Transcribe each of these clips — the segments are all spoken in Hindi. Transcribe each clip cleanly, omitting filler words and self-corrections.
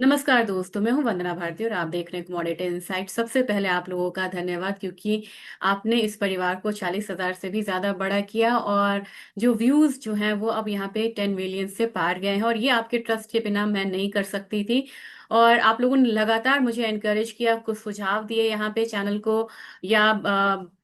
नमस्कार दोस्तों, मैं हूं वंदना भारती और आप देख रहे हैं कमोडिटी इनसाइट। सबसे पहले आप लोगों का धन्यवाद, क्योंकि आपने इस परिवार को 40,000 से भी ज्यादा बड़ा किया और जो व्यूज जो हैं वो अब यहाँ पे 10 मिलियन से पार गए हैं, और ये आपके ट्रस्ट के बिना मैं नहीं कर सकती थी। और आप लोगों ने लगातार मुझे एनकरेज किया, कुछ सुझाव दिए यहाँ पे चैनल को या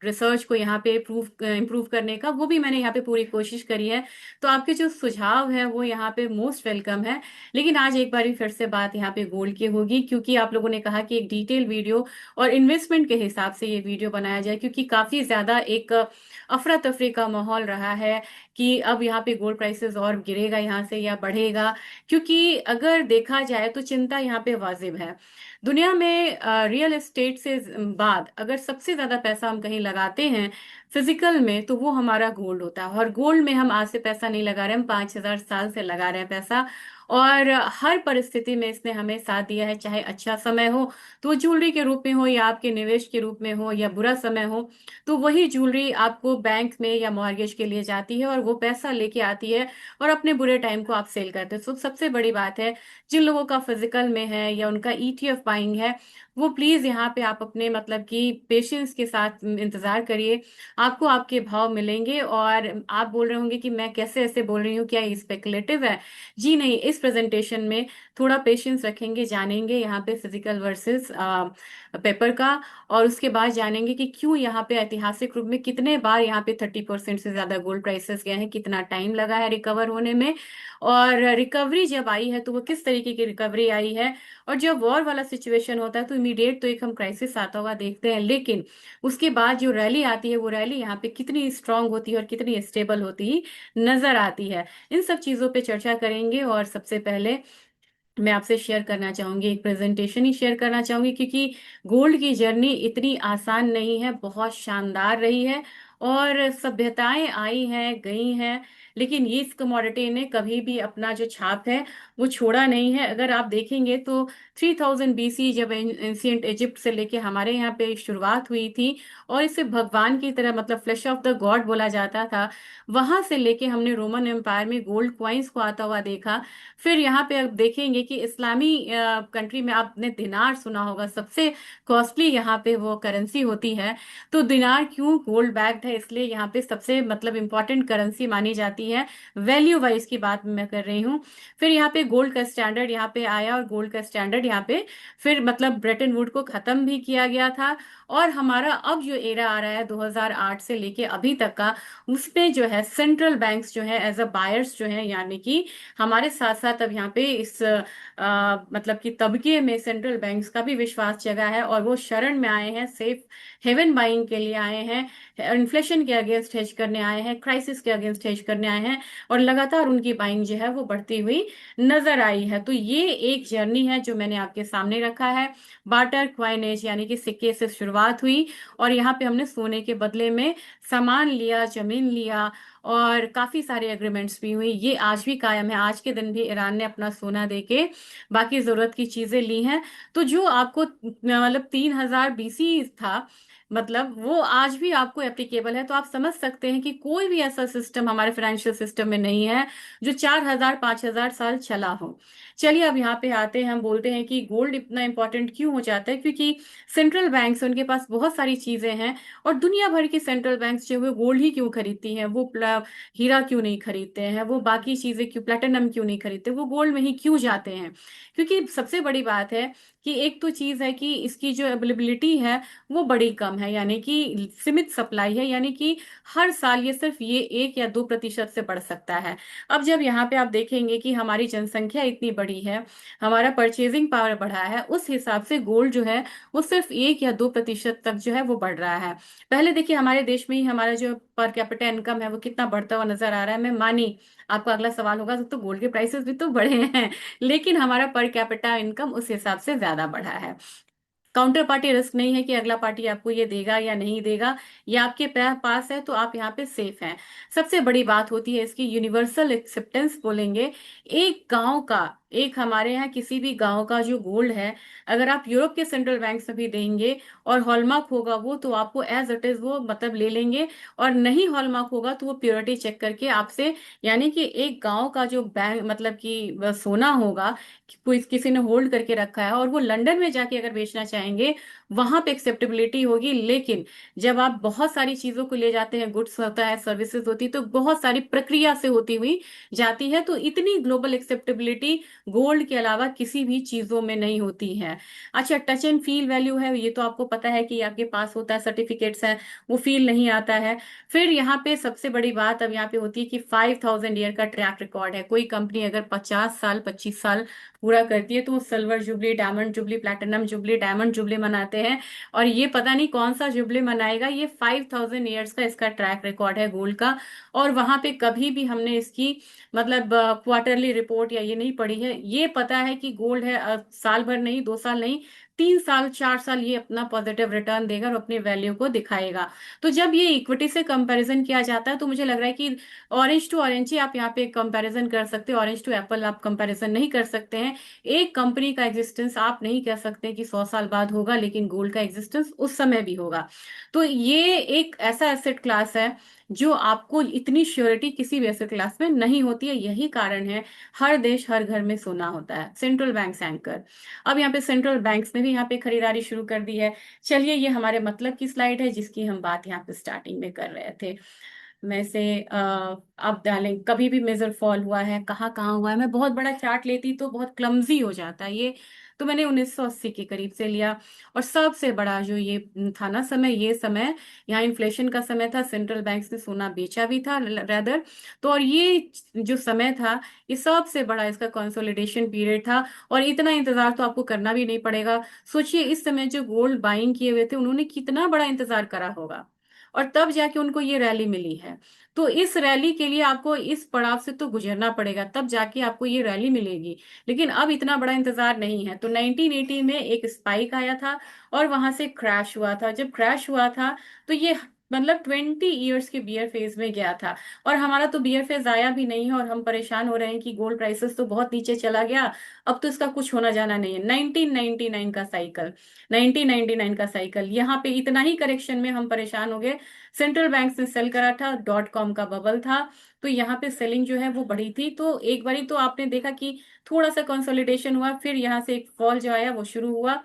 रिसर्च को यहाँ पे इम्प्रूव करने का, वो भी मैंने यहाँ पे पूरी कोशिश करी है। तो आपके जो सुझाव है वो यहाँ पे मोस्ट वेलकम है। लेकिन आज एक बार फिर से बात यहाँ पे गोल्ड की होगी, क्योंकि आप लोगों ने कहा कि एक डिटेल वीडियो और इन्वेस्टमेंट के हिसाब से ये वीडियो बनाया जाए, क्योंकि काफी ज्यादा एक अफरा तफरी का माहौल रहा है कि अब यहाँ पे गोल्ड प्राइसेस और गिरेगा यहाँ से या बढ़ेगा। क्योंकि अगर देखा जाए तो चिंता यहाँ पे वाजिब है। दुनिया में रियल एस्टेट से बाद अगर सबसे ज्यादा पैसा हम कहीं लगाते हैं फिजिकल में, तो वो हमारा गोल्ड होता है। और गोल्ड में हम आज से पैसा नहीं लगा रहे, हम 5,000 साल से लगा रहे हैं पैसा। और हर परिस्थिति में इसने हमें साथ दिया है, चाहे अच्छा समय हो तो वो ज्वेलरी के रूप में हो या आपके निवेश के रूप में हो, या बुरा समय हो तो वही ज्वेलरी आपको बैंक में या मॉर्गेज के लिए जाती है और वो पैसा लेके आती है, और अपने बुरे टाइम को आप सेल करते हो। तो सबसे बड़ी बात है, जिन लोगों का फिजिकल में है या उनका ईटीएफ बाइंग है, वो प्लीज यहाँ पे आप अपने मतलब कि पेशेंस के साथ इंतजार करिए। आपको आपके भाव मिलेंगे। और आप बोल रहे होंगे कि मैं कैसे ऐसे बोल रही हूँ, क्या ये स्पेकुलेटिव है? जी नहीं, इस प्रेजेंटेशन में थोड़ा पेशेंस रखेंगे, जानेंगे यहाँ पे फिजिकल वर्सेस पेपर का। और उसके बाद जानेंगे कि क्यों यहाँ पे ऐतिहासिक रूप में कितने बार यहाँ पे 30% से ज्यादा गोल्ड प्राइसेस गए हैं, कितना टाइम लगा है रिकवर होने में, और रिकवरी जब आई है तो वो किस तरीके की रिकवरी आई है। और जब वॉर वाला सिचुएशन होता है तो इमीडिएट तो एक हम क्राइसिस आता हुआ देखते हैं, लेकिन उसके बाद जो रैली आती है वो रैली यहाँ पे कितनी स्ट्रांग होती है और कितनी स्टेबल होती नजर आती है। इन सब चीजों पे चर्चा करेंगे। और सबसे पहले मैं आपसे शेयर करना चाहूंगी, एक प्रेजेंटेशन ही शेयर करना चाहूंगी, क्योंकि गोल्ड की जर्नी इतनी आसान नहीं है, बहुत शानदार रही है। और सभ्यताएं आई हैं गई हैं, लेकिन ये इस कमोडिटी ने कभी भी अपना जो छाप है वो छोड़ा नहीं है। अगर आप देखेंगे तो 3000 बीसी जब एंशियंट इजिप्ट से लेके हमारे यहाँ पे शुरुआत हुई थी, और इसे भगवान की तरह मतलब फ्लैश ऑफ द गॉड बोला जाता था, वहां से लेके हमने रोमन एम्पायर में गोल्ड क्वाइंस को आता हुआ देखा। फिर यहाँ पे आप देखेंगे कि इस्लामी कंट्री में आपने दिनार सुना होगा, सबसे कॉस्टली यहाँ पे वो करेंसी होती है। तो दिनार क्यों गोल्ड बैक्ड है, इसलिए यहाँ पे सबसे मतलब इम्पोर्टेंट करेंसी मानी जाती है। वैल्यू वाइज की बात मैं कर रही हूँ। फिर यहाँ पे गोल्ड का स्टैंडर्ड यहाँ पे आया, और गोल्ड का स्टैंडर्ड यहाँ पे फिर मतलब ब्रेटन वुड को खत्म भी किया गया था। और हमारा अब जो एरा आ रहा है 2008 से लेके अभी तक का, उसमें जो है सेंट्रल बैंक्स जो है एज अ बायर्स जो है, यानी कि हमारे साथ साथ अब यहाँ पे इस मतलब कि तबके में सेंट्रल बैंक्स का भी विश्वास जगा है, और वो शरण में आए हैं, सेफ हेवन बाइंग के लिए आए हैं, इन्फ्लेशन के अगेंस्ट हेज करने आए हैं, क्राइसिस के अगेंस्ट हेज करने आए हैं। और लगातार उनकी बाइंग जो है वो बढ़ती हुई नजर आई है। तो ये एक जर्नी है जो मैंने आपके सामने रखा है। बार्टर क्वाइनेज यानी कि सिक्के से शुरुआत हुई, और यहाँ पे हमने सोने के बदले में सामान लिया, जमीन लिया, और काफी सारे एग्रीमेंट्स भी हुई। ये आज भी कायम है, आज के दिन भी ईरान ने अपना सोना देके बाकी जरूरत की चीजें ली हैं। तो जो आपको मतलब 3,000 बीसी था, मतलब वो आज भी आपको एप्लीकेबल है। तो आप समझ सकते हैं कि कोई भी ऐसा सिस्टम हमारे फाइनेंशियल सिस्टम में नहीं है जो 4,000 5,000 साल चला हो। चलिए अब यहाँ पे आते हैं, हम बोलते हैं कि गोल्ड इतना इंपॉर्टेंट क्यों हो जाता है, क्योंकि सेंट्रल बैंक्स उनके पास बहुत सारी चीजें हैं। और दुनिया भर की सेंट्रल बैंक्स जो है गोल्ड ही क्यों खरीदती हैं, वो हीरा क्यों नहीं खरीदते हैं, वो बाकी चीजें क्यों, प्लेटिनम क्यों नहीं खरीदते, वो गोल्ड में ही क्यों जाते हैं? क्योंकि सबसे बड़ी बात है कि एक तो चीज है कि इसकी जो अवेलेबिलिटी है वो बड़ी कम है, यानी कि सीमित सप्लाई है, यानी कि हर साल ये सिर्फ ये 1 या 2% से बढ़ सकता है। अब जब यहाँ पे आप देखेंगे कि हमारी जनसंख्या इतनी बड़ी है, हमारा परचेजिंग पावर बढ़ा है, उस हिसाब से गोल्ड जो है वो सिर्फ 1 या 2% तक जो है वो बढ़ रहा है। पहले देखिए हमारे देश में ही हमारा जो पर कैपिटा इनकम है वो कितना बढ़ता हुआ नजर आ रहा है। मैं मानी आपका अगला सवाल होगा तो गोल्ड के प्राइसेस भी तो बढ़े हैं, लेकिन हमारा पर कैपिटा इनकम उस हिसाब से ज्यादा बढ़ा है। काउंटर पार्टी रिस्क नहीं है कि अगला पार्टी आपको ये देगा या नहीं देगा, ये आपके पास है तो आप यहाँ पे सेफ हैं। सबसे बड़ी बात होती है इसकी यूनिवर्सल एक्सेप्टेंस बोलेंगे। एक गांव का एक हमारे यहाँ किसी भी गांव का जो गोल्ड है, अगर आप यूरोप के सेंट्रल बैंक से भी देंगे और हॉलमार्क होगा वो, तो आपको एज इट इज वो मतलब ले लेंगे। और नहीं हॉलमार्क होगा तो वो प्योरिटी चेक करके आपसे, यानी कि एक गांव का जो बैंक मतलब कि सोना होगा, कोई किसी ने होल्ड करके रखा है और वो लंदन में जाके अगर बेचना चाहेंगे, वहां पे एक्सेप्टेबिलिटी होगी। लेकिन जब आप बहुत सारी चीजों को ले जाते हैं, गुड्स होता है, सर्विसेज होती है, तो बहुत सारी प्रक्रिया से होती हुई जाती है, तो इतनी ग्लोबल एक्सेप्टेबिलिटी गोल्ड के अलावा किसी भी चीजों में नहीं होती है। अच्छा, टच एंड फील वैल्यू है, ये तो आपको पता है कि आपके पास होता है, सर्टिफिकेट्स है, वो फील नहीं आता है। फिर यहाँ पे सबसे बड़ी बात अब यहाँ पे होती है कि 5000 ईयर का ट्रैक रिकॉर्ड है। कोई कंपनी अगर 50 साल 25 साल पूरा करती है तो वो silver jubilee, diamond jubilee, platinum jubilee, diamond jubilee मनाते हैं। और ये पता नहीं कौन सा जुबली मनाएगा, ये 5000 ईयर्स का इसका ट्रैक रिकॉर्ड है गोल्ड का। और वहां पे कभी भी हमने इसकी मतलब क्वार्टरली रिपोर्ट या ये नहीं पढ़ी है। ये पता है कि गोल्ड है, साल भर नहीं, 2 साल नहीं, 3 साल 4 साल ये अपना पॉजिटिव रिटर्न देगा और अपनी वैल्यू को दिखाएगा। तो जब ये इक्विटी से कंपैरिजन किया जाता है तो मुझे लग रहा है कि ऑरेंज टू ऑरेंज ही आप यहाँ पे कंपैरिजन कर सकते हो, ऑरेंज टू एप्पल आप कंपैरिजन नहीं कर सकते हैं। एक कंपनी का एग्जिस्टेंस आप नहीं कह सकते कि 100 साल बाद होगा, लेकिन गोल्ड का एग्जिस्टेंस उस समय भी होगा। तो ये एक ऐसा एसेट क्लास है जो आपको इतनी श्योरिटी किसी भी एसेट क्लास में नहीं होती है। यही कारण है हर देश हर घर में सोना होता है। Central bank anchor. अब यहाँ पे सेंट्रल बैंक्स ने भी यहाँ पे खरीदारी शुरू कर दी है। चलिए, ये हमारे मतलब की स्लाइड है जिसकी हम बात यहाँ पे स्टार्टिंग में कर रहे थे। मैं से अब डालें, कभी भी मेजर फॉल हुआ है, कहाँ कहाँ हुआ है, मैं बहुत बड़ा चार्ट लेती तो बहुत क्लमजी हो जाता है ये। तो मैंने 1980 के करीब से लिया। और सबसे बड़ा जो ये था ना समय, ये समय यहाँ इन्फ्लेशन का समय था, सेंट्रल बैंक्स ने सोना बेचा भी था रैदर। तो और ये जो समय था, ये सबसे बड़ा इसका कंसोलिडेशन पीरियड था। और इतना इंतजार तो आपको करना भी नहीं पड़ेगा। सोचिए, इस समय जो गोल्ड बाइंग किए हुए थे उन्होंने कितना बड़ा इंतजार करा होगा, और तब जाके उनको ये रैली मिली है। तो इस रैली के लिए आपको इस पड़ाव से तो गुजरना पड़ेगा, तब जाके आपको ये रैली मिलेगी। लेकिन अब इतना बड़ा इंतजार नहीं है। तो 1980 में एक स्पाइक आया था और वहां से क्रैश हुआ था। जब क्रैश हुआ था तो ये मतलब 20 ईयर्स के बियर फेज में गया था। और हमारा तो बियर फेज आया भी नहीं है और हम परेशान हो रहे हैं कि गोल्ड प्राइसेस तो बहुत नीचे चला गया, अब तो इसका कुछ होना जाना नहीं है। 1999 का साइकिल, 1999 का साइकिल, यहाँ पे इतना ही करेक्शन में हम परेशान हो गए। सेंट्रल बैंक ने सेल करा था, डॉट कॉम का बबल था, तो यहाँ पे सेलिंग जो है वो बढ़ी थी। तो एक बारी तो आपने देखा कि थोड़ा सा कंसोलिडेशन हुआ, फिर यहाँ से एक फॉल जो आया वो शुरू हुआ।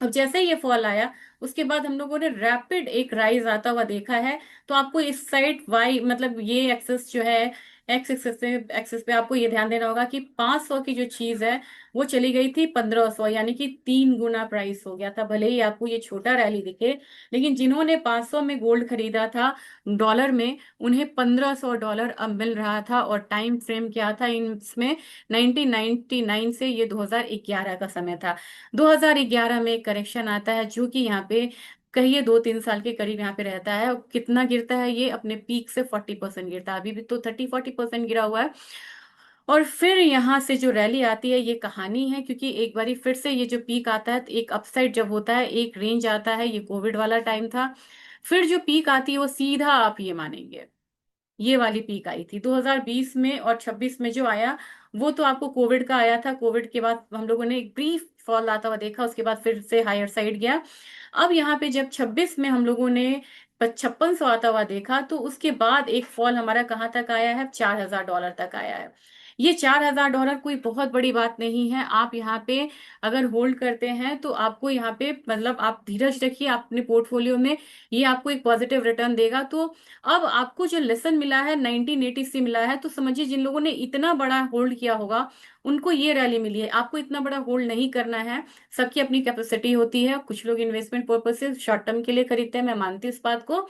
अब जैसे ही ये फॉल आया, उसके बाद हम लोगों ने रैपिड एक राइज आता हुआ देखा है। तो आपको इस साइड वाई मतलब ये एक्सेस जो है, एक्स एक्सेस पे आपको ये ध्यान देना होगा कि 500 की जो चीज है वो चली गई थी 1500, यानी कि 3 गुना प्राइस हो गया था। भले ही आपको ये छोटा रैली दिखे, लेकिन जिन्होंने 500 में गोल्ड खरीदा था डॉलर में, उन्हें $1500 अब मिल रहा था। और टाइम फ्रेम क्या था इसमें, 1999 से ये 2011 का समय था। 2011 में एक करेक्शन आता है जो कि यहाँ पे कहिए 2-3 साल के करीब यहाँ पे रहता है। और कितना गिरता है, ये अपने पीक से 40% गिरता है, अभी भी तो 30-40% गिरा हुआ है। और फिर यहाँ से जो रैली आती है, ये कहानी है, क्योंकि एक बारी फिर से ये जो पीक आता है, तो एक अपसाइड जब होता है, एक रेंज आता है, ये कोविड वाला टाइम था। फिर जो पीक आती है वो सीधा आप ये मानेंगे, ये वाली पीक आई थी 2020 में। और 26 में जो आया वो तो आपको कोविड का आया था। कोविड के बाद हम लोगों ने एक ब्रीफ फॉल आता हुआ देखा, उसके बाद फिर से हायर साइड गया। अब यहाँ पे जब 26 में हम लोगों ने 5600 आता हुआ देखा, तो उसके बाद एक फॉल हमारा कहाँ तक आया है, $4000 तक आया है। ये $4000 कोई बहुत बड़ी बात नहीं है। आप यहाँ पे अगर होल्ड करते हैं तो आपको यहाँ पे मतलब आप धीरज रखिए अपने पोर्टफोलियो में, ये आपको एक पॉजिटिव रिटर्न देगा। तो अब आपको जो लेसन मिला है 1980 से मिला है, तो समझिए जिन लोगों ने इतना बड़ा होल्ड किया होगा उनको ये रैली मिली है। आपको इतना बड़ा होल्ड नहीं करना है, सबकी अपनी कैपेसिटी होती है। कुछ लोग इन्वेस्टमेंट पर्पज से शॉर्ट टर्म के लिए खरीदते हैं, मैं मानती हूँ इस बात को।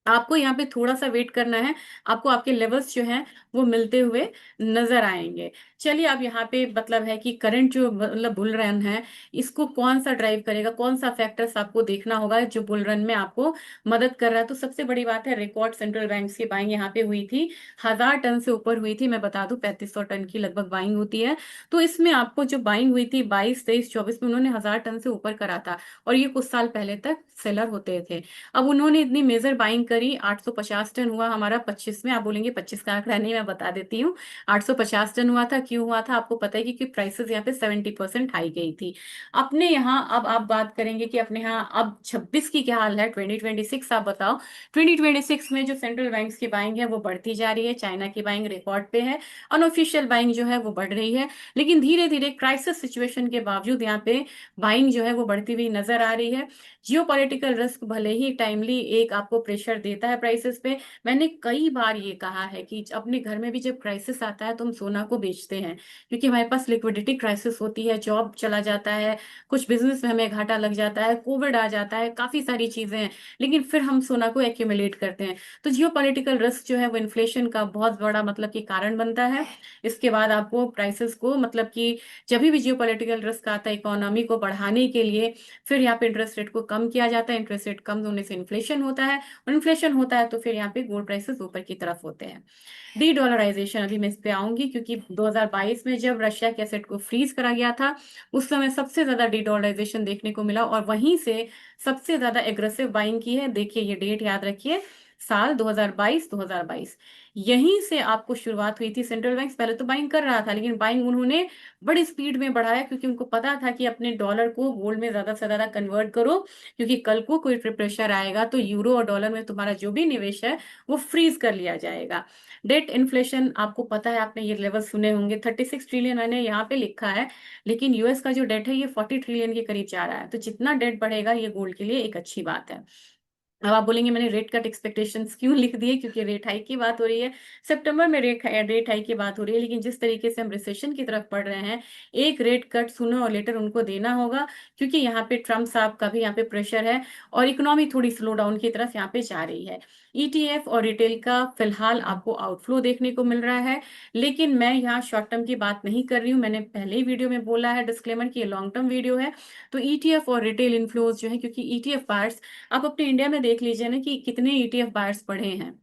आपको यहाँ पे थोड़ा सा वेट करना है, आपको आपके लेवल्स जो हैं वो मिलते हुए नजर आएंगे। चलिए, अब यहाँ पे मतलब है कि करंट जो मतलब बुल रन है, इसको कौन सा ड्राइव करेगा, कौन सा फैक्टर्स आपको देखना होगा जो बुल रन में आपको मदद कर रहा है। तो सबसे बड़ी बात है, रिकॉर्ड सेंट्रल बैंक्स की बाइंग यहाँ पे हुई थी, 1000 टन से ऊपर हुई थी। मैं बता दूं 3500 टन की लगभग बाइंग होती है। तो इसमें आपको जो बाइंग हुई थी 22, 23, 24 में, उन्होंने 1000 टन से ऊपर करा था। और ये कुछ साल पहले तक सेलर होते थे। अब उन्होंने इतनी मेजर बाइंग करी, 850 टन हुआ हमारा 25 में। आप बोलेंगे 25 का आंकड़ा नहीं, मैं बता देती हूँ। 850 टन हुआ था। क्यों हुआ था आपको पता है, क्योंकि प्राइसेस यहाँ पे 70% हाई गई थी। अपने यहाँ अब आप बात करेंगे कि अपने यहाँ अब 26 की क्या हाल है, 2026 आप बताओ। 2026 में जो सेंट्रल बैंक्स की बाइंग है वो बढ़ती जा रही है, चाइना की बाइंग रिकॉर्ड पे है, अनऑफिशियल बाइंग जो है वो बढ़ रही है। लेकिन धीरे धीरे क्राइसिस सिचुएशन के बावजूद यहाँ पे बाइंग जो है वो बढ़ती हुई नजर आ रही है। जियोपॉलिटिकल रिस्क भले ही टाइमली एक आपको प्रेशर देता है प्राइसेस पे। मैंने कई बार ये कहा है कि अपने घर में भी जब क्राइसिस आता है तो हम सोना को बेचते हैं, क्योंकि हमारे पास लिक्विडिटी क्राइसिस होती है, जॉब चला जाता है, कुछ बिजनेस में हमें घाटा लग जाता है, कोविड आ जाता है, काफी सारी चीजें हैं, लेकिन फिर हम सोना को एक्यूमुलेट करते हैं। तो जियोपॉलिटिकल रिस्क जो है वो इन्फ्लेशन का बहुत बड़ा मतलब कि कारण बनता है। इसके बाद आपको प्राइसेस को मतलब कि जब भी जियोपॉलिटिकल रिस्क आता है इकोनॉमी को बढ़ाने के लिए, फिर यहाँ पे इंटरेस्ट रेट को कम किया जाता है। इंटरेस्ट रेट कम होने से इन्फ्लेशन होता है, और इन्फ्लेशन होता है तो फिर यहाँ पे गोल्ड प्राइसेस ऊपर की तरफ होते हैं। डी डॉलराइजेशन, अभी मैं इस पे आऊंगी, क्योंकि 2022 में जब रशिया के एसेट को फ्रीज करा गया था उस समय सबसे ज्यादा डी डॉलराइजेशन देखने को मिला, और वहीं से सबसे ज्यादा एग्रेसिव बाइंग की है। देखिए ये डेट याद रखिए, साल 2022 यहीं से आपको शुरुआत हुई थी। सेंट्रल बैंक पहले तो बाइंग कर रहा था, लेकिन बाइंग उन्होंने बड़ी स्पीड में बढ़ाया, क्योंकि उनको पता था कि अपने डॉलर को गोल्ड में ज्यादा से ज्यादा कन्वर्ट करो, क्योंकि कल को कोई प्रेशर आएगा तो यूरो और डॉलर में तुम्हारा जो भी निवेश है वो फ्रीज कर लिया जाएगा। डेट इन्फ्लेशन आपको पता है, आपने ये लेवल सुने होंगे, 36 ट्रिलियन मैंने यहाँ पे लिखा है, लेकिन यूएस का जो डेट है ये 40 ट्रिलियन के करीब जा रहा है। तो जितना डेट बढ़ेगा ये गोल्ड के लिए एक अच्छी बात है। अब आप बोलेंगे मैंने रेट कट एक्सपेक्टेशंस क्यों लिख दिए, क्योंकि रेट हाइक की बात हो रही है, सितंबर में रेट हाइक की बात हो रही है। लेकिन जिस तरीके से हम रिसेशन की तरफ बढ़ रहे हैं, एक रेट कट सूनर और लेटर उनको देना होगा, क्योंकि यहाँ पे ट्रम्प साहब का भी यहाँ पे प्रेशर है, और इकोनॉमी थोड़ी स्लो डाउन की तरफ यहाँ पे जा रही है। ईटीएफ और रिटेल का फिलहाल आपको आउटफ्लो देखने को मिल रहा है, लेकिन मैं यहाँ शॉर्ट टर्म की बात नहीं कर रही हूँ। मैंने पहले ही वीडियो में बोला है डिस्क्लेमर कि ये लॉन्ग टर्म वीडियो है। तो ईटीएफ और रिटेल इन्फ्लोज जो है, क्योंकि ईटीएफ बायर्स, आप अपने इंडिया में देख लीजिए ना कि कितने ईटीएफ बायर्स बढ़े हैं,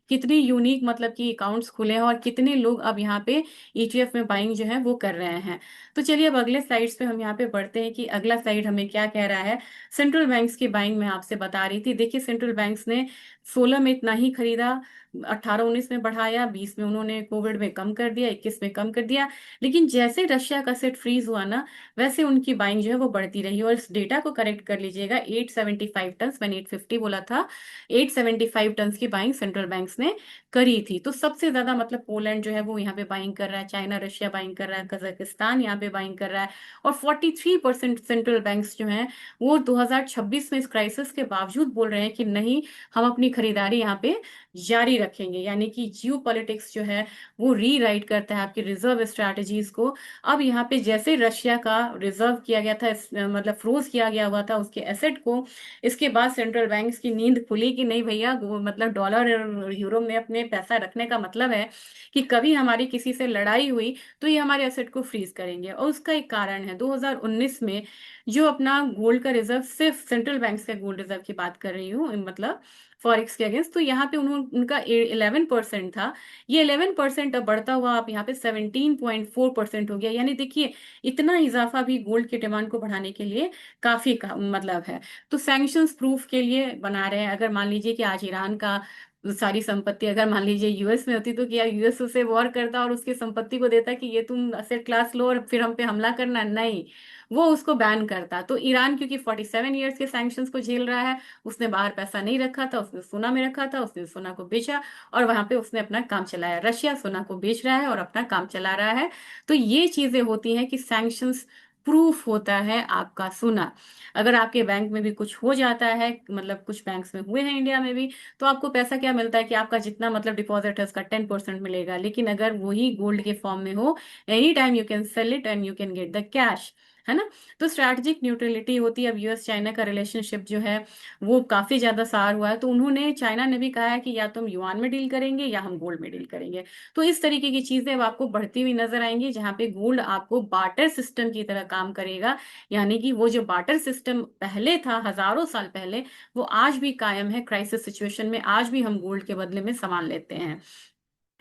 कितने यूनिक मतलब कि अकाउंट्स खुले हैं, और कितने लोग अब यहाँ पे ईटीएफ में बाइंग जो है वो कर रहे हैं। तो चलिए अब अगले स्लाइड्स पे हम यहाँ पे बढ़ते हैं कि अगला स्लाइड हमें क्या कह रहा है। सेंट्रल बैंक्स की बाइंग मैं आपसे बता रही थी। देखिए सेंट्रल बैंक्स ने 16 में इतना ही खरीदा, 18-19 में बढ़ाया, 20 में उन्होंने कोविड में कम कर दिया, 21 में कम कर दिया। लेकिन जैसे रशिया का सेट फ्रीज हुआ ना, वैसे उनकी बाइंग जो है वो बढ़ती रही। और इस डेटा को करेक्ट कर लीजिएगा, 875 टन, मैंने 850 बोला था, 875 टन की बाइंग सेंट्रल बैंक्स ने करी थी। तो सबसे ज्यादा मतलब पोलैंड जो है वो यहाँ पे बाइंग कर रहा है, चाइना रशिया बाइंग कर रहा है, कजाकिस्तान यहाँ पे बाइंग कर रहा है। और 43% सेंट्रल बैंक्स जो हैं वो 2026 में इस क्राइसिस के बावजूद बोल रहे हैं कि नहीं, हम अपनी खरीदारी यहाँ पे जारी रखेंगे। यानी कि जियो पॉलिटिक्स जो है वो रीराइट करता है आपकी रिजर्व स्ट्रैटेजीज को। अब यहाँ पे जैसे रशिया का रिजर्व किया गया था, मतलब फ्रोज किया गया हुआ था उसके एसेट को, इसके बाद सेंट्रल बैंक्स की नींद खुली कि नहीं भैया, मतलब डॉलर और यूरो में अपने पैसा रखने का मतलब है कि कभी हमारी किसी से लड़ाई हुई तो ये हमारे एसेट को फ्रीज करेंगे। और उसका एक कारण है, 2019 में जो अपना गोल्ड का रिजर्व, सिर्फ सेंट्रल बैंक के गोल्ड रिजर्व की बात कर रही हूँ, मतलब फॉरेक्स के अगेंस्ट, तो यहाँ पे उनका 11% था। ये 11% अब बढ़ता हुआ आप यहाँ पे 17.4% हो गया। यानी देखिए इतना इजाफा भी गोल्ड की डिमांड को बढ़ाने के लिए काफी का मतलब है। तो सैंक्शंस प्रूफ के लिए बना रहे हैं। अगर मान लीजिए कि आज ईरान का सारी संपत्ति अगर मान लीजिए यूएस में होती, तो क्या यूएस उसे वॉर करता और उसकी संपत्ति को देता कि ये तुम असेट क्लास लो और फिर हम पे हमला करना? नहीं, वो उसको बैन करता। तो ईरान क्योंकि 47 ईयर्स के सैंक्शंस को झेल रहा है, उसने बाहर पैसा नहीं रखा था, उसने सोना में रखा था, उसने सोना को बेचा और वहां पे उसने अपना काम चलाया। रशिया सोना को बेच रहा है और अपना काम चला रहा है। तो ये चीजें होती हैं कि सैंक्शंस प्रूफ होता है आपका सोना। अगर आपके बैंक में भी कुछ हो जाता है, मतलब कुछ बैंक्स में हुए हैं इंडिया में भी, तो आपको पैसा क्या मिलता है कि आपका जितना मतलब डिपॉजिट है उसका 10% मिलेगा। लेकिन अगर वही गोल्ड के फॉर्म में हो, any time you can sell it and you can get the cash, है ना। तो स्ट्रैटेजिक न्यूट्रलिटी होती है। अब यूएस चाइना का रिलेशनशिप जो है वो काफी ज्यादा सार हुआ है, तो उन्होंने, चाइना ने भी कहा है कि या तुम युआन में डील करेंगे या हम गोल्ड में डील करेंगे। तो इस तरीके की चीजें अब आपको बढ़ती हुई नजर आएंगी, जहां पे गोल्ड आपको बार्टर सिस्टम की तरह काम करेगा। यानी कि वो जो बार्टर सिस्टम पहले था हजारों साल पहले, वो आज भी कायम है। क्राइसिस सिचुएशन में आज भी हम गोल्ड के बदले में सामान लेते हैं।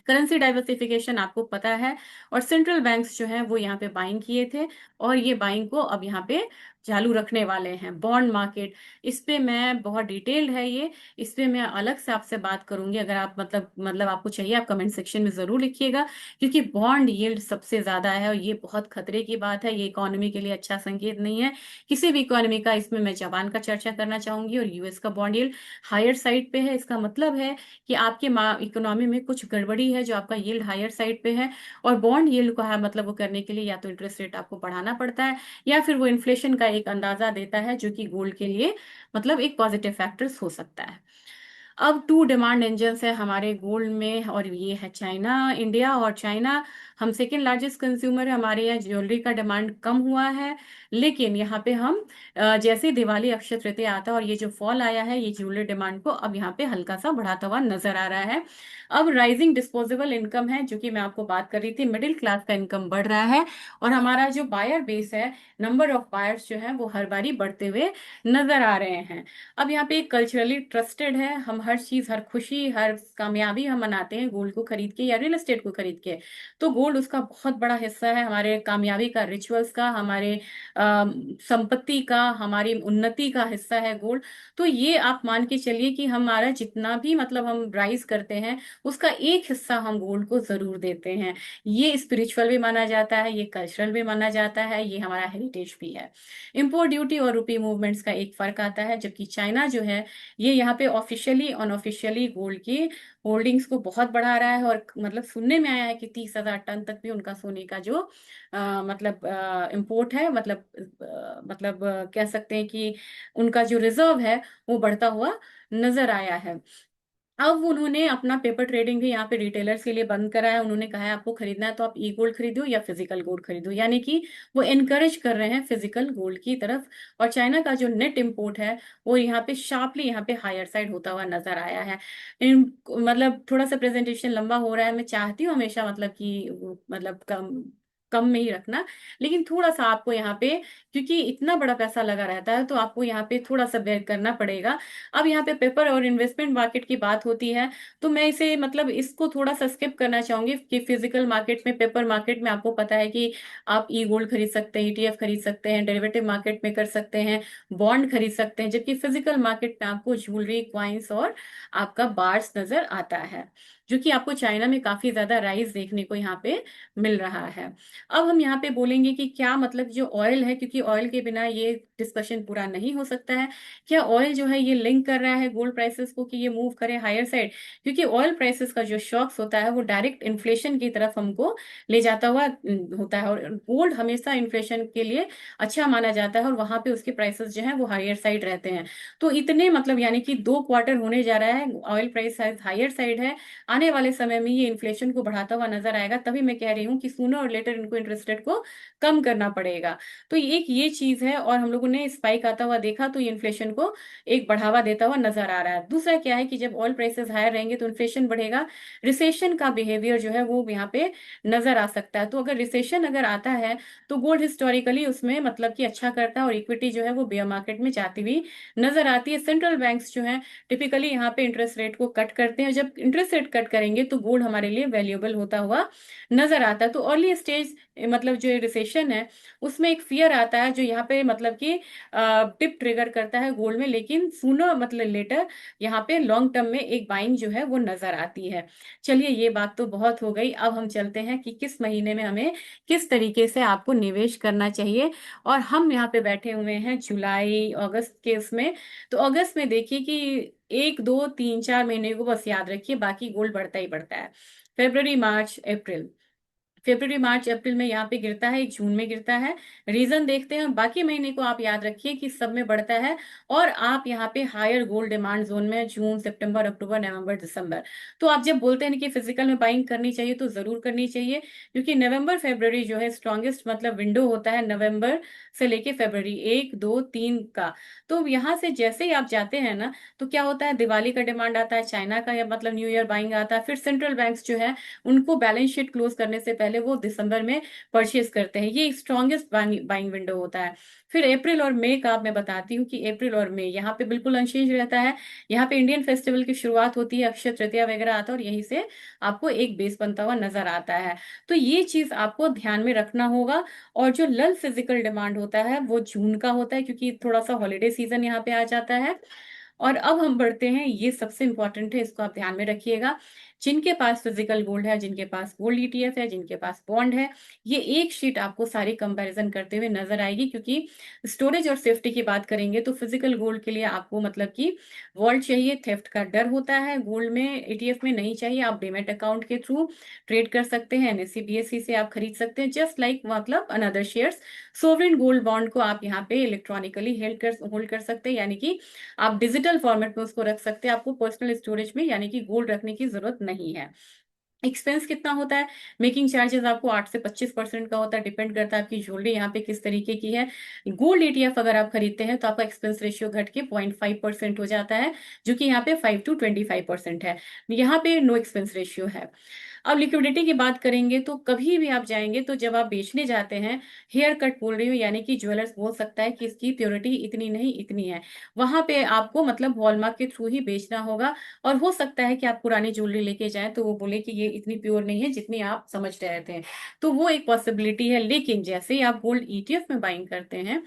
करेंसी डाइवर्सिफिकेशन आपको पता है। और सेंट्रल बैंक्स जो है वो यहाँ पे बाइंग किए थे, और ये बाइंग को अब यहाँ पे चालू रखने वाले हैं, बॉन्ड मार्केट। इस पे मैं बहुत डिटेल्ड है ये, इस पे मैं अलग से आपसे बात करूंगी। अगर आप मतलब आपको चाहिए, आप कमेंट सेक्शन में जरूर लिखिएगा, क्योंकि बॉन्ड यील्ड सबसे ज्यादा है और ये बहुत खतरे की बात है, ये इकोनॉमी के लिए अच्छा संकेत नहीं है किसी भी इकोनॉमी का। इसमें मैं जापान का चर्चा करना चाहूंगी, और यूएस का बॉन्ड यील्ड हायर साइड पे है। इसका मतलब है कि आपके इकोनॉमी में कुछ गड़बड़ी है, जो आपका यील्ड हायर साइड पे है। और बॉन्ड यील्ड को है मतलब वो करने के लिए या तो इंटरेस्ट रेट आपको बढ़ाना पड़ता है, या फिर वो इन्फ्लेशन का एक अंदाजा देता है, जो कि गोल्ड के लिए मतलब एक पॉजिटिव फैक्टर्स हो सकता है। अब टू डिमांड इंजन्स है हमारे गोल्ड में, और ये है चाइना, इंडिया और चाइना। हम सेकेंड लार्जेस्ट कंज्यूमर है, हमारे यहाँ ज्वेलरी का डिमांड कम हुआ है। लेकिन यहाँ पे हम जैसे दिवाली अक्षय तृतीया आता है और ये जो फॉल आया है, ये ज्वेलरी डिमांड को अब यहाँ पे हल्का सा बढ़ाता हुआ नजर आ रहा है। अब राइजिंग डिस्पोजेबल इनकम है, जो कि मैं आपको बात कर रही थी, मिडिल क्लास का इनकम बढ़ रहा है। और हमारा जो बायर बेस है, नंबर ऑफ बायर्स जो है वो हर बारी बढ़ते हुए नजर आ रहे हैं। अब यहाँ पे कल्चरली ट्रस्टेड है, हम हर चीज, हर खुशी, हर कामयाबी हम मनाते हैं गोल्ड को खरीद के या रियल एस्टेट को खरीद के। तो गोल्ड उसका बहुत बड़ा हिस्सा है, हमारे कामयाबी का, रिचुअल्स का, हमारे संपत्ति का, हमारी उन्नति का हिस्सा है गोल्ड। तो ये आप मान के चलिए कि हमारा जितना भी मतलब हम राइज करते हैं, उसका एक हिस्सा हम गोल्ड को जरूर देते हैं। ये स्पिरिचुअल भी माना जाता है, ये कल्चरल भी माना जाता है, ये हमारा हेरिटेज भी है। इम्पोर्ट ड्यूटी और रुपी मूवमेंट्स का एक फर्क आता है, जबकि चाइना जो है ये यहाँ पे ऑफिशियली अनऑफिशियली गोल्ड की होल्डिंग्स को बहुत बढ़ा रहा है। और मतलब सुनने में आया है कि 30,000 टन तक भी उनका सोने का जो मतलब इम्पोर्ट है, कह सकते हैं कि उनका जो रिजर्व है वो बढ़ता हुआ नजर आया है। अब उन्होंने अपना पेपर ट्रेडिंग भी यहाँ पे रिटेलर्स के लिए बंद करा है। उन्होंने कहा है आपको खरीदना है तो आप ई गोल्ड खरीदो या फिजिकल गोल्ड खरीदो, यानी कि वो एनकरेज कर रहे हैं फिजिकल गोल्ड की तरफ। और चाइना का जो नेट इम्पोर्ट है वो यहाँ पे शार्पली यहाँ पे हायर साइड होता हुआ नजर आया है। मतलब थोड़ा सा प्रेजेंटेशन लंबा हो रहा है, मैं चाहती हूँ हमेशा मतलब कि मतलब कम कम में ही रखना, लेकिन थोड़ा सा आपको यहाँ पे, क्योंकि इतना बड़ा पैसा लगा रहता है, तो आपको यहाँ पे थोड़ा सा बेयर करना पड़ेगा। अब यहाँ पे पेपर और इन्वेस्टमेंट मार्केट की बात होती है, तो मैं इसे मतलब इसको थोड़ा सा स्किप करना चाहूंगी कि फिजिकल मार्केट में, पेपर मार्केट में आपको पता है कि आप ई गोल्ड खरीद सकते हैं, ईटीएफ खरीद सकते हैं, डेरिवेटिव मार्केट में कर सकते हैं, बॉन्ड खरीद सकते हैं, जबकि फिजिकल मार्केट में आपको ज्वेलरी, क्वाइंस और आपका बार्स नजर आता है, जो कि आपको चाइना में काफी ज्यादा राइज देखने को यहाँ पे मिल रहा है। अब हम यहाँ पे बोलेंगे कि क्या मतलब जो ऑयल है, क्योंकि ऑयल के बिना ये डिस्कशन पूरा नहीं हो सकता है। क्या ऑयल जो है ये लिंक कर रहा है गोल्ड प्राइसेस को कि ये मूव करे हायर साइड? क्योंकि ऑयल प्राइसेस का जो शॉक्स होता है वो डायरेक्ट इन्फ्लेशन की तरफ हमको ले जाता हुआ होता है, और गोल्ड हमेशा इन्फ्लेशन के लिए अच्छा माना जाता है, और वहां पे उसके प्राइसेस जो है वो हायर साइड रहते हैं। तो इतने मतलब यानी कि 2 क्वार्टर होने जा रहा है, ऑयल प्राइस हायर साइड है, आने वाले समय में ये इन्फ्लेशन को बढ़ाता हुआ नजर आएगा। तभी मैं कह रही हूँ कि सूनर और लेटर इनको इंटरेस्ट रेट को कम करना पड़ेगा। तो एक ये चीज है, और हम लोगों ने स्पाइक आता हुआ देखा, तो ये इन्फ्लेशन को एक बढ़ावा देता हुआ नजर आ रहा है। दूसरा क्या है कि जब ऑयल प्राइसेस हायर रहेंगे तो इन्फ्लेशन बढ़ेगा, रिसेशन का बिहेवियर जो है वो यहाँ पे नजर आ सकता है। तो अगर रिसेशन अगर आता है तो गोल्ड हिस्टोरिकली उसमें मतलब कि अच्छा करता है, और इक्विटी जो है वो बेयर मार्केट में जाती हुई नजर आती है। सेंट्रल बैंक्स जो है टिपिकली यहाँ पे इंटरेस्ट रेट को कट करते हैं, जब इंटरेस्ट रेट कट करेंगे तो गोल्ड हमारे लिए वैल्यूएबल होता हुआ नजर आता है। तो अर्ली स्टेज मतलब जो रिसेशन है उसमें एक फियर आता है, जो यहाँ पे मतलब कि टिप ट्रिगर करता है गोल्ड में, लेकिन सूनर मतलब लेटर यहाँ पे लॉन्ग टर्म में एक बाइंग जो है वो नजर आती है। चलिए ये बात तो बहुत हो गई, अब हम चलते हैं कि किस महीने में हमें किस तरीके से आपको निवेश करना चाहिए। और हम यहाँ पे बैठे हुए हैं जुलाई अगस्त के उसमें। तो अगस्त में देखिए कि 1 2 3 4 महीने को बस याद रखिए, बाकी गोल्ड बढ़ता ही बढ़ता है। फेब्रवरी मार्च अप्रैल, फेब्रवरी मार्च अप्रैल में यहाँ पे गिरता है, एक जून में गिरता है। रीजन देखते हैं, बाकी महीने को आप याद रखिए कि सब में बढ़ता है। और आप यहाँ पे हायर गोल्ड डिमांड जोन में जून सितंबर अक्टूबर नवंबर दिसंबर। तो आप जब बोलते हैं कि फिजिकल में बाइंग करनी चाहिए, तो जरूर करनी चाहिए, क्योंकि नवंबर फरवरी जो है स्ट्रॉन्गेस्ट मतलब विंडो होता है, नवंबर से लेके फरवरी 1 2 3 का। तो यहाँ से जैसे ही आप जाते हैं ना, तो क्या होता है, दिवाली का डिमांड आता है, चाइना का या मतलब न्यू ईयर बाइंग आता है, फिर सेंट्रल बैंक्स जो है उनको बैलेंस शीट क्लोज करने से पहले पहले वो दिसंबर में परचेज करते हैं। ये स्ट्रॉन्गेस्ट बाइंग विंडो होता है। फिर अप्रैल और मई का मैं बताती हूँ कि अप्रैल और मई यहाँ पे बिल्कुल अनचेंज रहता है। यहाँ पे इंडियन फेस्टिवल की शुरुआत होती है, अक्षय तृतीया वगैरह आता है और यहीं से आपको एक बेस बनता हुआ नजर आता है। तो ये चीज आपको ध्यान में रखना होगा। और जो लल फिजिकल डिमांड होता है वो जून का होता है, क्योंकि थोड़ा सा हॉलीडे सीजन यहाँ पे आ जाता है। और अब हम बढ़ते हैं, ये सबसे इंपॉर्टेंट है, इसको आप ध्यान में रखिएगा। जिनके पास फिजिकल गोल्ड है, जिनके पास गोल्ड ईटीएफ है, जिनके पास बॉन्ड है, ये एक शीट आपको सारी कंपैरिजन करते हुए नजर आएगी। क्योंकि स्टोरेज और सेफ्टी की बात करेंगे तो फिजिकल गोल्ड के लिए आपको मतलब कि वॉल्ट चाहिए, थेफ्ट का डर होता है। गोल्ड में ईटीएफ में नहीं चाहिए, आप डीमैट अकाउंट के थ्रू ट्रेड कर सकते हैं, एनएससी बीएससी से आप खरीद सकते हैं, जस्ट लाइक मतलब another shares. Sovereign gold bond को आप यहाँ पे इलेक्ट्रॉनिकली होल्ड कर सकते हैं, यानी कि आप डिजिटल फॉर्मेट में उसको रख सकते हैं, आपको पर्सनल स्टोरेज में यानी कि गोल्ड रखने की जरूरत नहीं है। एक्सपेंस कितना होता है? मेकिंग चार्जेस आपको 8 से 25% का होता है, डिपेंड करता है आपकी ज्वेलरी यहाँ पे किस तरीके की है। गोल्ड ईटीएफ अगर आप खरीदते हैं तो आपका एक्सपेंस रेशियो घट के 0.5% हो जाता है, जो कि यहाँ पे 5 to 25% है। यहाँ पे नो एक्सपेंस रेशियो है। अब लिक्विडिटी की बात करेंगे तो कभी भी आप जाएंगे तो जब आप बेचने जाते हैं, हेयर कट बोल रही हूँ, यानी कि ज्वेलर्स बोल सकता है कि इसकी प्योरिटी इतनी नहीं इतनी है, वहां पे आपको मतलब हॉलमार्क के थ्रू ही बेचना होगा। और हो सकता है कि आप पुरानी ज्वेलरी लेके जाएं तो वो बोले कि ये इतनी प्योर नहीं है जितनी आप समझ रहे थे, तो वो एक पॉसिबिलिटी है। लेकिन जैसे ही आप गोल्ड ईटीएफ में बाइंग करते हैं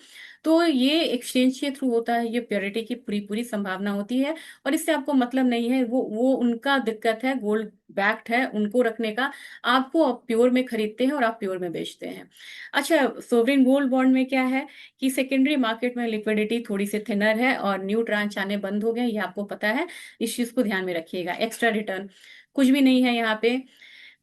तो ये एक्सचेंज के थ्रू होता है, ये प्योरिटी की पूरी पूरी संभावना होती है। और इससे आपको मतलब नहीं है, वो उनका दिक्कत है, गोल्ड बैक्ड है उनको रखने का। आपको आप प्योर में खरीदते हैं और आप प्योर में बेचते हैं। अच्छा, सोवरेन गोल्ड बॉन्ड में क्या है कि सेकेंडरी मार्केट में लिक्विडिटी थोड़ी सी थिनर है और न्यू ट्रांच आने बंद हो गए, ये आपको पता है। इस चीज को ध्यान में रखिएगा। एक्स्ट्रा रिटर्न कुछ भी नहीं है यहाँ पे।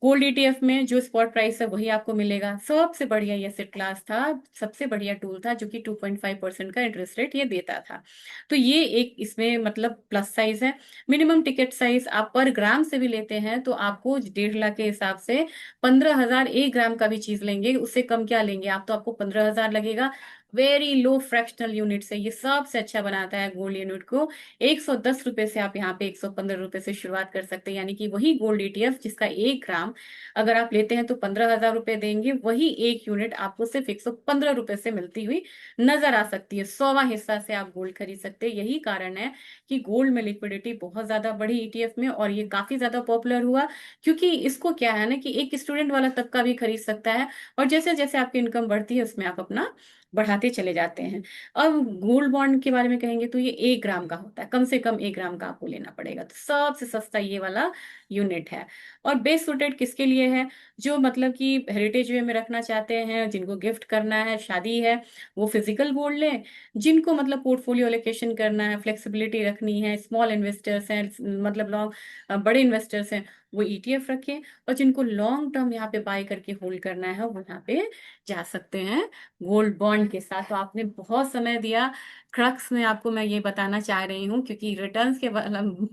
गोल्ड ईटीएफ में जो स्पॉट प्राइस है वही आपको मिलेगा। सबसे बढ़िया ये एसेट क्लास था, सबसे बढ़िया टूल था, जो कि 2.5% का इंटरेस्ट रेट ये देता था। तो ये एक इसमें मतलब प्लस साइज है। मिनिमम टिकट साइज आप पर ग्राम से भी लेते हैं तो आपको 1.5 लाख के हिसाब से 15,000 1 ग्राम का भी चीज लेंगे, उससे कम क्या लेंगे आप, तो आपको 15,000 लगेगा। वेरी लो फ्रैक्शनल यूनिट से ये सबसे अच्छा बनाता है गोल्ड यूनिट को। 110 रुपए से आप यहाँ पे 115 रुपए से शुरुआत कर सकते हैं, यानी कि वही गोल्ड ईटीएफ जिसका 1 ग्राम अगर आप लेते हैं तो 15,000 रुपए देंगे, वही एक यूनिट आपको सिर्फ 115 रुपए से मिलती हुई नजर आ सकती है। 100वां हिस्सा से आप गोल्ड खरीद सकते हैं। यही कारण है कि गोल्ड में लिक्विडिटी बहुत ज्यादा बढ़ी ईटीएफ में और ये काफी ज्यादा पॉपुलर हुआ। क्योंकि इसको क्या है ना कि एक स्टूडेंट वाला तबका भी खरीद सकता है, और जैसे जैसे आपकी इनकम बढ़ती है उसमें आप अपना बढ़ाते चले जाते हैं। अब गोल्ड बॉन्ड के बारे में कहेंगे तो ये 1 ग्राम का होता है, कम से कम 1 ग्राम का आपको लेना पड़ेगा, तो सबसे सस्ता ये वाला यूनिट है। और बेस्ट सुटेड किसके लिए है? जो मतलब कि हेरिटेज वे में रखना चाहते हैं, जिनको गिफ्ट करना है, शादी है, वो फिजिकल गोल्ड लें। जिनको मतलब पोर्टफोलियो एलोकेशन करना है, फ्लेक्सिबिलिटी रखनी है, स्मॉल इन्वेस्टर्स हैं, मतलब लॉन्ग बड़े इन्वेस्टर्स हैं, वो ईटीएफ रखें। और जिनको लॉन्ग टर्म यहाँ पे बाय करके होल्ड करना है वो यहाँ पे जा सकते हैं गोल्ड बॉन्ड के साथ। तो आपने बहुत समय दिया। क्रक्स में आपको मैं ये बताना चाह रही हूँ, क्योंकि रिटर्न्स के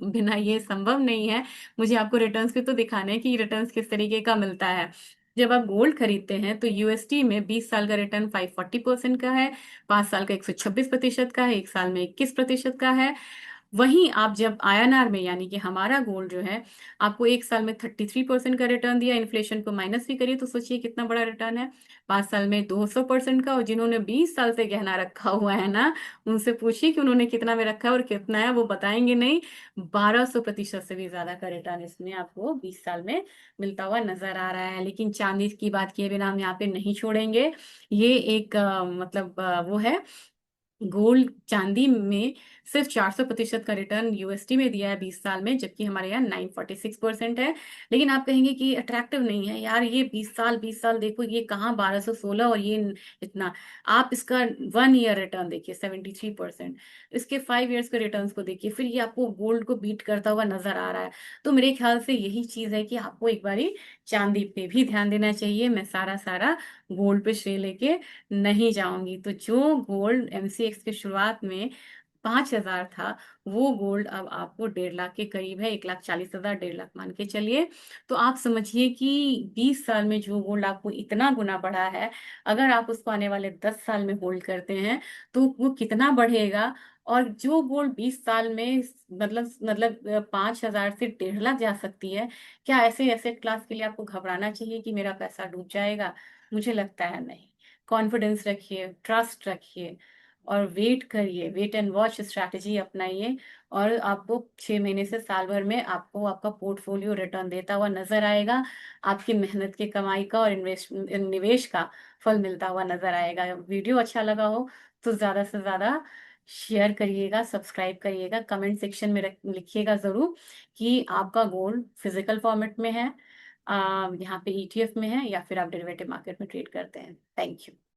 बिना ये संभव नहीं है। मुझे आपको रिटर्न्स भी तो दिखाने हैं कि रिटर्न्स किस तरीके का मिलता है। जब आप गोल्ड खरीदते हैं तो यूएसटी में 20 साल का रिटर्न 540% का है, 5 साल का 126% का है, 1 साल में 21% का है। वहीं आप जब आईएनआर में यानी कि हमारा गोल्ड जो है आपको 1 साल में 33% का रिटर्न दिया, इन्फ्लेशन को माइनस भी करिए तो सोचिए कितना बड़ा रिटर्न है। 5 साल में 200% का। और जिन्होंने 20 साल से गहना रखा हुआ है ना, उनसे पूछिए कि उन्होंने कितना में रखा है और कितना है, वो बताएंगे नहीं। 1200% से भी ज्यादा का रिटर्न इसमें आपको 20 साल में मिलता हुआ नजर आ रहा है। लेकिन चांदी की बात किए बिना हम यहाँ पे नहीं छोड़ेंगे। ये एक मतलब वो है, गोल्ड चांदी में सिर्फ 400% का रिटर्न यूएसडी में दिया है 20 साल में, जबकि हमारे यहाँ 946% है। लेकिन आप कहेंगे कि अट्रैक्टिव नहीं है यार, ये 20 साल देखो, ये कहाँ 1216 और ये इतना। आप इसका 1 ईयर रिटर्न देखिए 73%, इसके 5 ईयर्स के रिटर्न को देखिए, फिर ये आपको गोल्ड को बीट करता हुआ नजर आ रहा है। तो मेरे ख्याल से यही चीज है कि आपको एक बारी चांदी पे भी ध्यान देना चाहिए। मैं सारा सारा गोल्ड पे श्रेय लेके नहीं जाऊंगी। तो जो गोल्ड एमसीएक्स की शुरुआत में 5,000 था, वो गोल्ड अब आपको 1.5 लाख के करीब है, 1,40,000, 1.5 लाख मान के चलिए। तो आप समझिए कि 20 साल में जो गोल्ड आपको इतना गुना बढ़ा है, अगर आप उसको आने वाले 10 साल में होल्ड करते हैं तो वो कितना बढ़ेगा। और जो गोल्ड 20 साल में मतलब 5,000 से 1.5 लाख जा सकती है, क्या ऐसे एसेट क्लास के लिए आपको घबराना चाहिए कि मेरा पैसा डूब जाएगा? मुझे लगता है नहीं। कॉन्फिडेंस रखिए, ट्रस्ट रखिए और वेट करिए, वेट एंड वॉच स्ट्रैटेजी अपनाइए और आपको 6 महीने से साल भर में आपको आपका पोर्टफोलियो रिटर्न देता हुआ नजर आएगा। आपकी मेहनत की कमाई का और निवेश का फल मिलता हुआ नजर आएगा। वीडियो अच्छा लगा हो तो ज्यादा से ज्यादा शेयर करिएगा, सब्सक्राइब करिएगा, कमेंट सेक्शन में लिखिएगा जरूर कि आपका गोल्ड फिजिकल फॉर्मेट में है, यहाँ पे ETF में है या फिर आप डेरिवेटिव मार्केट में ट्रेड करते हैं। Thank you.